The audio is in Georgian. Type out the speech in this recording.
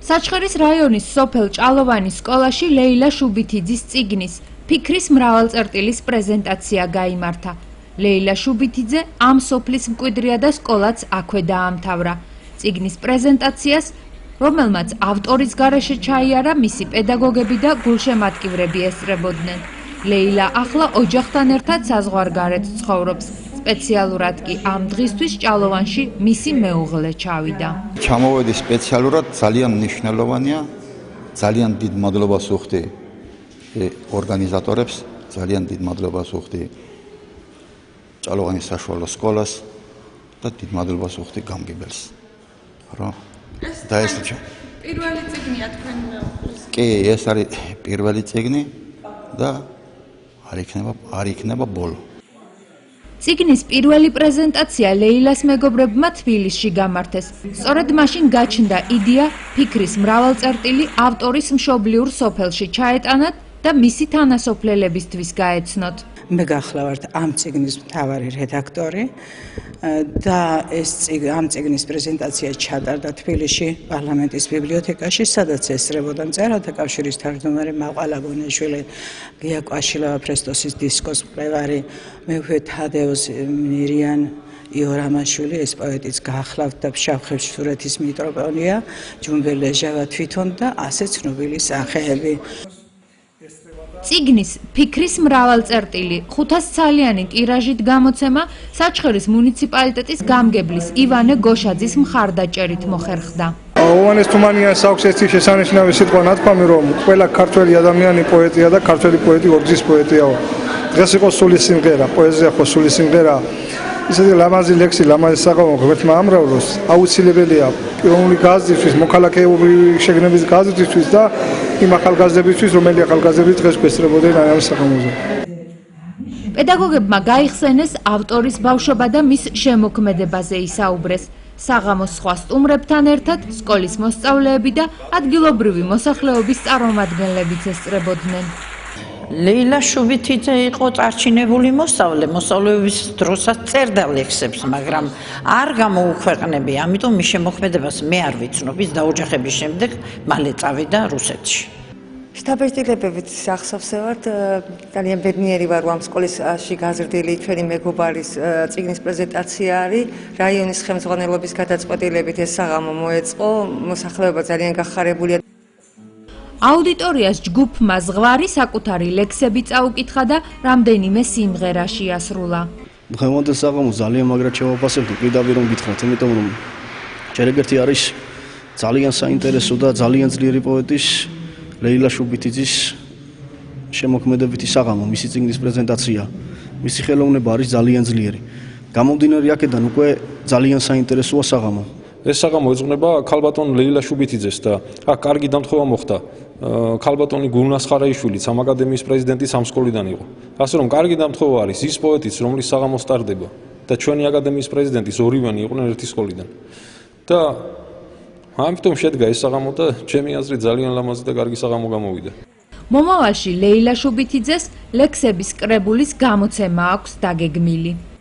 საჩხერის რაიონის სოფელ ჭალოვანის სკოლაში ლეილა შუბითიძის წიგნის ფიქრის მრავალწერტილის პრეზენტაცია გაიმართა. ლეილა შუბითიძე ამ სოფლის მკვიდრია და სკოლაც აქვე დაამთავრა. წიგნის პრეზენტაციას, რომელმაც ავტორის გარეშე ჩაიარა, მისი პედაგოგები და გულშემატკივრები ესწრებოდნენ. ლეილა ახლა ოჯახთან ერთად საზღვარგარეთ ცხოვრობს. სპეციალურად კი ამ დღისთვის ჭალოვანში მისი მეუღლე ჩავიდა. ჩამოვედი სპეციალურად, ძალიან მნიშვნელოვანია, ძალიან დიდ მადლობას ვუხდი ორგანიზატორებს, ძალიან დიდ მადლობას ვუხდი ჭალოვანის საშუალო სკოლას და დიდ მადლობას ვუხდი გამგებელს. რომ დაესწრა. პირველი წიგნია თქვენ მეუღლის? კი, ეს არის პირველი წიგნი და არ იქნება ბოლო. წიგნის პირველი პრეზენტაცია ლეილას მეგობრებმა თბილისში გამართეს. სწორედ მაშინ გაჩნდა იდეა ფიქრის მრავალწერტილი ავტორის მშობლიურ სოფელში ჩაეტანათ და მისი თანასოფლელებისთვის გაეცნოთ. მე გახლავართ ამ წიგნის მთავარი რედაქტორი და ამ წიგნის პრეზენტაცია ჩატარდა თბილისში პარლამენტის ბიბლიოთეკაში, სადაც ესწრებოდა მწერალთა კავშირის თავმჯდომარე მაყალა გონიაშვილი, გია კვაშილავა ფრესტოსის დისკოს მკვლევარი, მეუღლე თადეოს მირიან იორამაშვილი, ეს პოეტიც გახლავთ და ფშავ-ხევსურეთის მიტროპოლია, ჯუმბე ლეჟავა თვითონ და ასე ცნობილი სახეები. წიგნის ფიქრის მრავალწერტილი 500-ცალიანი ტირაჟით გამოცემა საჩხერის მუნიციპალიტეტის გამგებლის ივანე გოშაძის მხარდაჭერით მოხერხდა. ოვანეს თუმანიანს აქვს ერთი შესანიშნავი სიტყვა ნათქვამი, რომ ყველა ქართველი ადამიანი პოეტია და ქართველი პოეტი ორგზის პოეტიაო. დღეს იყო სული სიმღერა, პოეზია ხო სული სიმღერა. ისეთი ლამაზი ლექსი, ლამაზი საღამო ღმერთმა ამრავლოს, აუცილებელია პიროვნული გაზრდისთვის, მოქალაქეობრივი შეგნების გაზრდისთვის და იმ ახალგაზრდებისთვის, რომელი ახალგაზრდები დღეს გვესწრებოდნენ ამ საღამოზე. პედაგოგებმა გაიხსენეს ავტორის ბავშვობა და მის შემოქმედებაზე ისაუბრეს. საღამოს სხვა სტუმრებთან ერთად სკოლის მოსწავლეები და ადგილობრივი მოსახლეობის წარმომადგენლებიც ესწრებოდნენ. ლეილა შუბითიძე იყო წარჩინებული მოსწავლეების დროსაც წერდა ლექსებს, მაგრამ არ გამოუქვეყნებია, ამიტომ მის შემოქმედებას მე არ ვიცნობ. ის დაოჯახების შემდეგ მალე წავიდა რუსეთში. შთაბეჭდილებებით ახსოვსებთ, ძალიან ბედნიერი ვარ, რომ ამ სკოლაში გაზრდილი ჩვენი მეგობარის წიგნის პრეზენტაცია არის. რაიონის ხელმძღვანელობის გადაწყვეტილებით ეს საღამო მოეწყო, მოსახლეობა ძალიან გახარებულია. აუდიტორიას ჯგუფმა ზღვარი საკუთარი ლექსები წაუკითხა და რამდენიმე სიმღერა შეასრულა. დღევანდელ საღამოს ძალიან მაგრად შევაფასებდი, პირდაპირ რომ გითხრათ, იმიტომ რომ ჯერეგერთი არის ძალიან საინტერესო და ძალიან ძლიერი პოეტის ლეილა შუბითიძის შემოქმედებითი საღამო, მისი წიგნის პრეზენტაცია. მისი ხელოვნება არის ძალიან ძლიერი. გამომდინარე აქედან უკვე ძალიან საინტერესოა საღამო. ეს საღამო ეძღვნება ქალბატონ ლეილა შუბითიძეს და აქ კარგი დამთხოვა მოხდა. ქალბატონი გულნას ხარაიშვილიც ამ აკადემიის პრეზიდენტის ამ სკოლიდან იყო. ასე რომ კარგი დამთხოვა არის ის პოეტიც, რომლის საღამო სტარდება და ჩვენი აკადემიის პრეზიდენტის ორივენი იყვნენ ერთი სკოლიდან. და ამიტომ შედგა ეს საღამო და ჩემი აზრით ძალიან ლამაზი და კარგი საღამო გამოვიდა. მომავალში ლეილა შუბითიძეს ლექსების კრებულის გამოცემა აქვს დაგეგმილი.